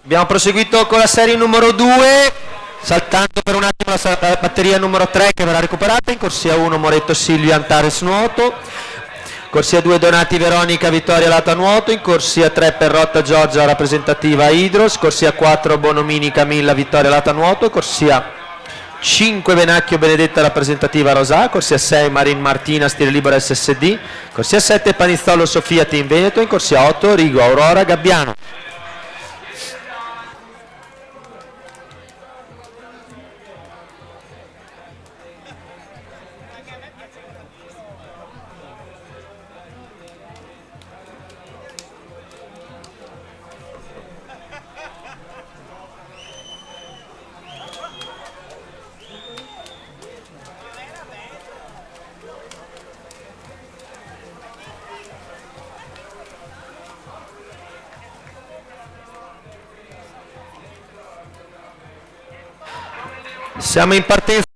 Abbiamo proseguito con la serie numero 2, saltando per un attimo la batteria numero 3 che verrà recuperata. In corsia 1 Moretto Silvia Antares nuoto, corsia 2 Donati Veronica Vittoria Lata nuoto, in corsia 3 Perrotta Giorgia rappresentativa Idros, corsia 4 Bonomini Camilla Vittoria Lata nuoto, corsia 5 Venacchio Benedetta rappresentativa Rosà, corsia 6 Marin Martina stile libero SSD, corsia 7 Panizzolo Sofia Team Veneto, in corsia 8 Rigo Aurora Gabbiano. Siamo in partenza